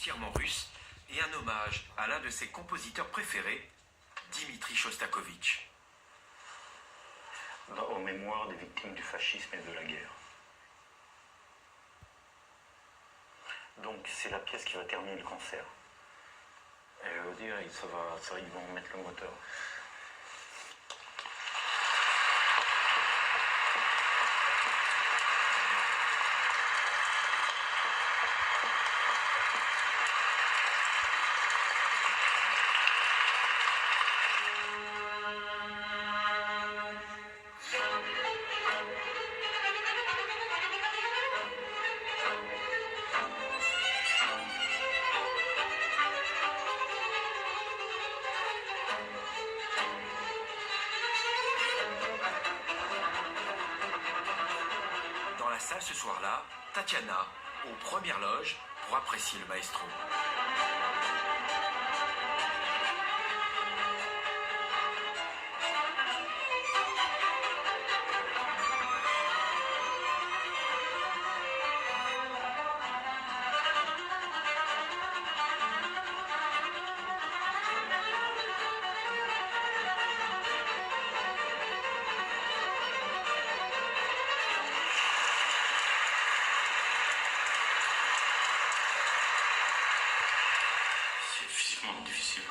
entièrement russe et un hommage à l'un de ses compositeurs préférés, Dimitri Shostakovich. Aux mémoires des victimes du fascisme et de la guerre. Donc c'est la pièce qui va terminer le concert. Et je veux dire, ils vont mettre le moteur. Dans la salle ce soir-là, Tatiana, aux premières loges, pour apprécier le maestro. C'est physiquement difficile.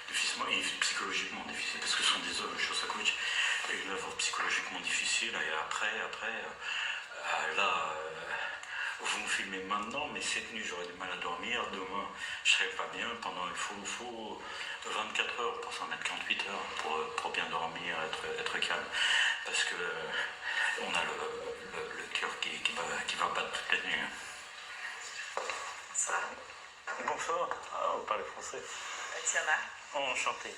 Difficilement et psychologiquement difficile, parce que ce sont des œuvres, Shostakovich est une œuvre psychologiquement difficile, et après, vous me filmez maintenant, mais cette nuit j'aurai du mal à dormir, demain je serai pas bien, il faut 24 heures pour s'en mettre 48 heures pour bien dormir, être calme, parce que on a le cœur qui va battre toute la nuit. Ça va? Bonsoir, vous parlez français. Tatiana. Enchanté.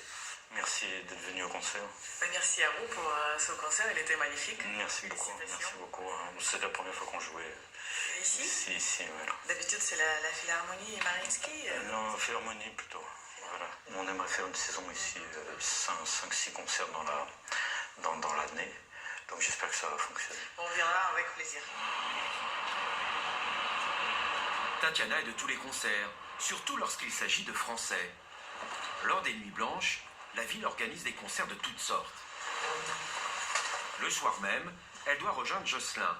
Merci d'être venu au concert. Merci à vous pour ce concert, il était magnifique. Merci beaucoup. C'est la première fois qu'on jouait Ici? Ici, voilà. D'habitude, c'est la Philharmonie Mariinsky. Non, Philharmonie plutôt. Voilà. On aimerait faire une saison ici, 5-6 concerts dans l'année. Donc j'espère que ça va fonctionner. On viendra avec plaisir. Tatiana est de tous les concerts, surtout lorsqu'il s'agit de français. Lors des Nuits Blanches, la ville organise des concerts de toutes sortes. Le soir même, elle doit rejoindre Jocelyn.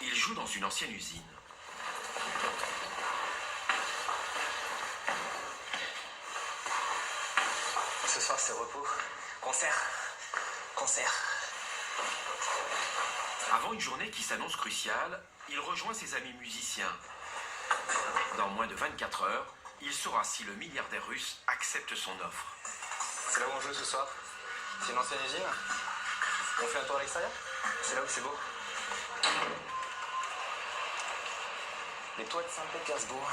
Il joue dans une ancienne usine. Ce soir, c'est repos. Concert. Avant une journée qui s'annonce cruciale, il rejoint ses amis musiciens. Dans moins de 24 heures, il saura si le milliardaire russe accepte son offre. C'est là où on joue ce soir. C'est une ancienne usine. On fait un tour à l'extérieur. C'est là où c'est beau. Les toits de Saint-Pétersbourg.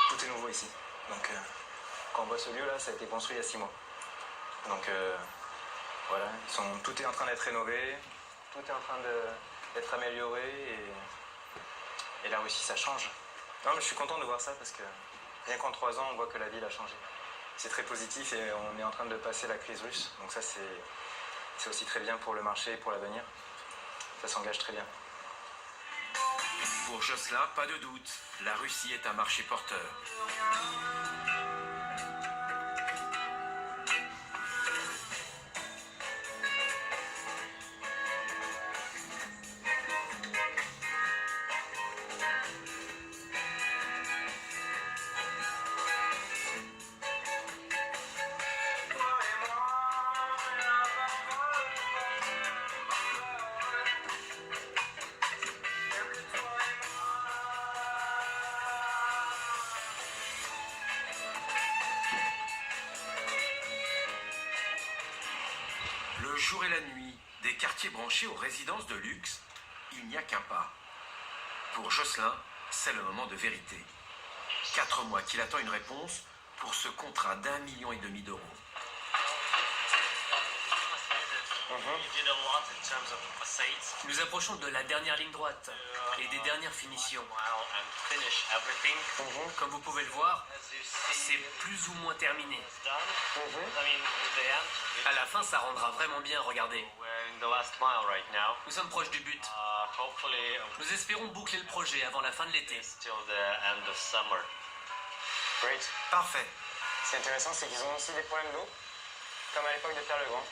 Tout est nouveau ici. Donc, quand on voit ce lieu-là, ça a été construit il y a 6 mois. Donc, voilà, tout est en train d'être rénové, tout est en train d'être amélioré et la Russie, ça change. Non, mais je suis content de voir ça parce que rien qu'en 3 ans, on voit que la ville a changé. C'est très positif et on est en train de passer la crise russe. Donc ça, c'est aussi très bien pour le marché et pour l'avenir. Ça s'engage très bien. Pour Jocelyn, pas de doute, la Russie est un marché porteur. Le jour et la nuit, des quartiers branchés aux résidences de luxe, il n'y a qu'un pas. Pour Jocelyn, c'est le moment de vérité. 4 mois qu'il attend une réponse pour ce contrat d'1,5 million d'euros. Nous approchons de la dernière ligne droite et des dernières finitions. Comme vous pouvez le voir, c'est plus ou moins terminé. À la fin, ça rendra vraiment bien, regardez. Nous sommes proches du but. Nous espérons boucler le projet avant la fin de l'été. Great. Parfait. Ce qui est intéressant, c'est qu'ils ont aussi des problèmes d'eau, comme à l'époque de Pierre le Grand.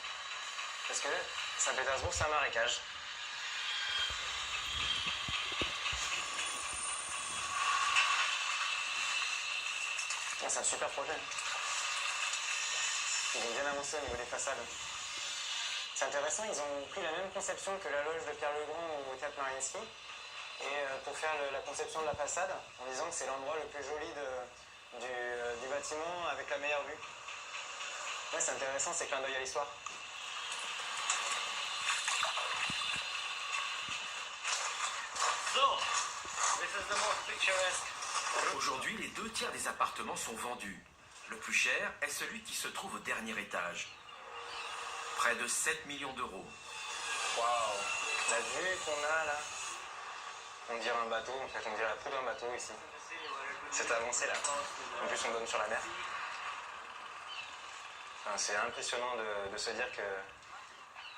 Parce que Saint-Pétersbourg, c'est un marécage. Ah, c'est un super projet. Ils ont bien avancé au niveau des façades. C'est intéressant, ils ont pris la même conception que la loge de Pierre le Grand au Théâtre Mariinsky. Et pour faire la conception de la façade, en disant que c'est l'endroit le plus joli du bâtiment avec la meilleure vue. Ouais, c'est intéressant, c'est clin d'œil à l'histoire. Aujourd'hui, les 2 tiers des appartements sont vendus. Le plus cher est celui qui se trouve au dernier étage. Près de 7 millions d'euros. Waouh, la vue qu'on a là, on dirait un bateau, en fait, on dirait la proue d'un bateau ici. C'est avancé là. En plus, on donne sur la mer. Enfin, c'est impressionnant de se dire que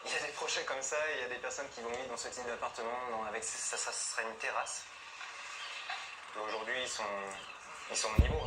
il y a des projets comme ça et il y a des personnes qui vont vivre dans ce type d'appartement avec ça sera une terrasse. Et aujourd'hui, ils sont au niveau.